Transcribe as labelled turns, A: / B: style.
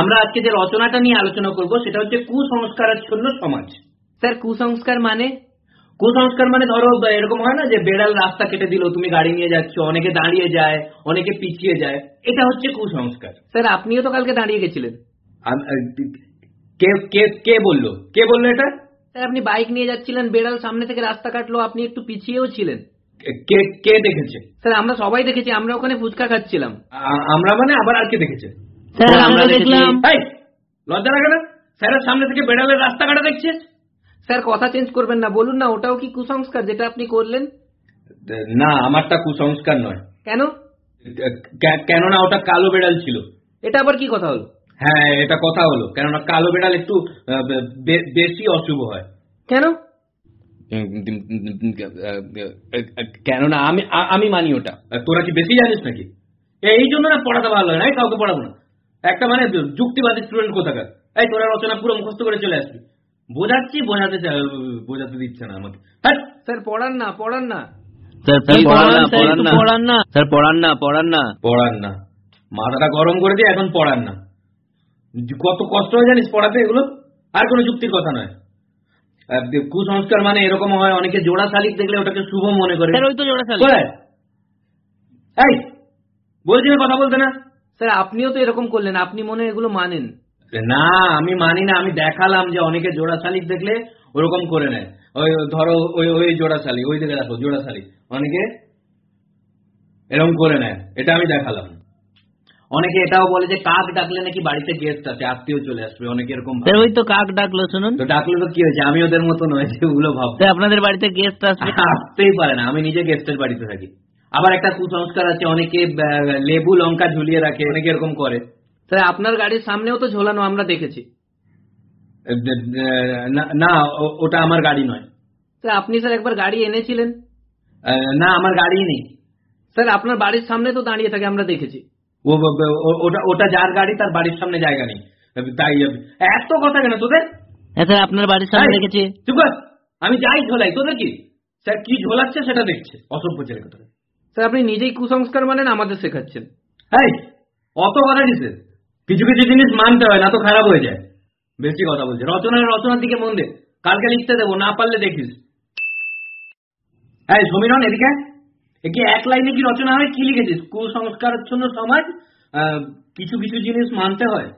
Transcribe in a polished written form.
A: আমরা আজকে যে রচনাটা নিয়ে আলোচনা করব সেটা হচ্ছে কুসংস্কারাচ্ছন্ন সমাজ।
B: স্যার কুসংস্কার মানে?
A: কুসংস্কার মানে ধরো এরকম হয় না যে বেড়াল রাস্তা কেটে দিল, তুমি গাড়ি নিয়ে যাচ্ছ, অনেকে দাঁড়িয়ে যায়, অনেকে পিছিয়ে যায়, এটা হচ্ছে কুসংস্কার।
B: স্যার আপনিও তো কালকে দাঁড়িয়ে গেছিলেন।
A: কে কে কে বললো এটা?
B: স্যার আপনি বাইক নিয়ে যাচ্ছিলেন, বেড়াল সামনে থেকে রাস্তা কাটলো, আপনি একটু পিছিয়েও ছিলেন।
A: কে কে দেখেছে?
B: স্যার আমরা সবাই দেখেছি, আমরা ওখানে ফুচকা খাচ্ছিলাম।
A: আমরা মানে আবার আর কে দেখেছে?
B: স্যার আমরা দেখলাম।
A: লজ্জা লাগে না? স্যারের সামনে থেকে বেড়ালের রাস্তা কাটা দেখছিস?
B: স্যার কথা চেঞ্জ করবেন না, বলুন না ওটাও কি কুসংস্কার যেটা আপনি করলেন?
A: না, আমারটা কুসংস্কার নয়।
B: কেন?
A: কেননা ওটা কালো বেড়াল ছিল।
B: এটা আবার কি কথা হলো?
A: হ্যাঁ, এটা কথা হলো, কেননা কালো বেড়াল একটু বেশি অশুভ হয়।
B: কেন?
A: কেননা আমি মানি ওটা। তোরা কি বেশি জানিস নাকি? এই জন্য না পড়াতে ভালো হয় না, কাউকে পড়াবো না। একটা মানে যুক্তিবাদী স্টুডেন্ট কোথাকার। এই তোরা রচনা পুরো মুখস্থ করে চলে আসবি। বোঝাচ্ছি, বোঝাতে দিচ্ছে না আমাকে। হ্যাঁ
B: স্যার পড়ান না, পড়ান না।
C: স্যার পড়ান না।
A: মাথাটা গরম করে দিয়ে এখন পড়ান না। কত কষ্ট হয় জানিস পড়াতে এগুলো? আর কোনো যুক্তির কথা নয়। কুসংস্কার মানে এরকম হয়, অনেকে জোড়া শালিক দেখলে ওটাকে শুভ মনে করে।
C: স্যার ওই তো জোড়া শালিক।
A: এই বলছি না, কথা বলতে না।
B: স্যার আপনিও তো এরকম করলেন, আপনি মনে হয় এগুলো মানেন
A: না। আমি মানি না, আমি দেখালাম যে অনেকে জোড়া শালিক দেখলে ওরকম করে নেয়। ওই ধরো ওই জোড়া শালিক, ওই দিকে দেখো জোড়া শালিক, অনেকে এরকম করে নেয়, এটা আমি দেখালাম। অনেকে এটাও বলে যে কাক ডাকলে নাকি বাড়িতে গেস্ট আছে, আত্মীয় চলে আসবে, অনেকে এরকম।
C: ওই তো কাক ডাকলো, শুনুন।
A: তো ডাকলে তো কি হয়েছে? আমি ওদের মতো নয় যে ওগুলো ভাবতে।
C: আপনাদের বাড়িতে গেস্ট
A: আসতেই পারে না, আমি নিজে গেস্টের বাড়িতে থাকি। আবার একটা কুসংস্কার আছে, অনেকে লেবু লঙ্কা ঝুলিয়ে রাখে, অনেকে এরকম করে।
B: স্যার আপনার গাড়ির সামনেও তো ঝোলানো আমরা দেখেছি।
A: না, ওটা আমার গাড়ি নয়।
B: স্যার আপনি স্যার একবার গাড়ি এনেছিলেন।
A: না, আমার গাড়ি নেই।
B: স্যার আপনার বাড়ির সামনে তো দাঁড়িয়ে থাকে, আমরা দেখেছি।
A: ওটা যার গাড়ি তার বাড়ির সামনে জায়গা নেই, তাই এত কথা কেন তোদের?
C: স্যার আপনার বাড়ির সামনে দেখেছি।
A: চুপ কর, আমি যাই ঝোলাই, তোদের কি? স্যার কি ঝোলাচ্ছে সেটা দেখছে, অসভ্য ছেলে কথা।
B: স্যার আপনি নিজেই কুসংস্কার মানেন, আমাদের শেখাচ্ছেন।
A: এই অত কথা কিসে? কিছু কিছু জিনিস মানতে হয়, না তো খারাপ হয়ে যায়। বেশি কথা বলছে। রচনার দিকে মন দে, কালকে লিখতে দেবো, না পারলে দেখিস। এই সমীরণ এদিকে, কি এক লাইনে কি রচনা হয়? কি লিখেছিস? কুসংস্কারাচ্ছন্ন সমাজ, কিছু কিছু জিনিস মানতে হয়।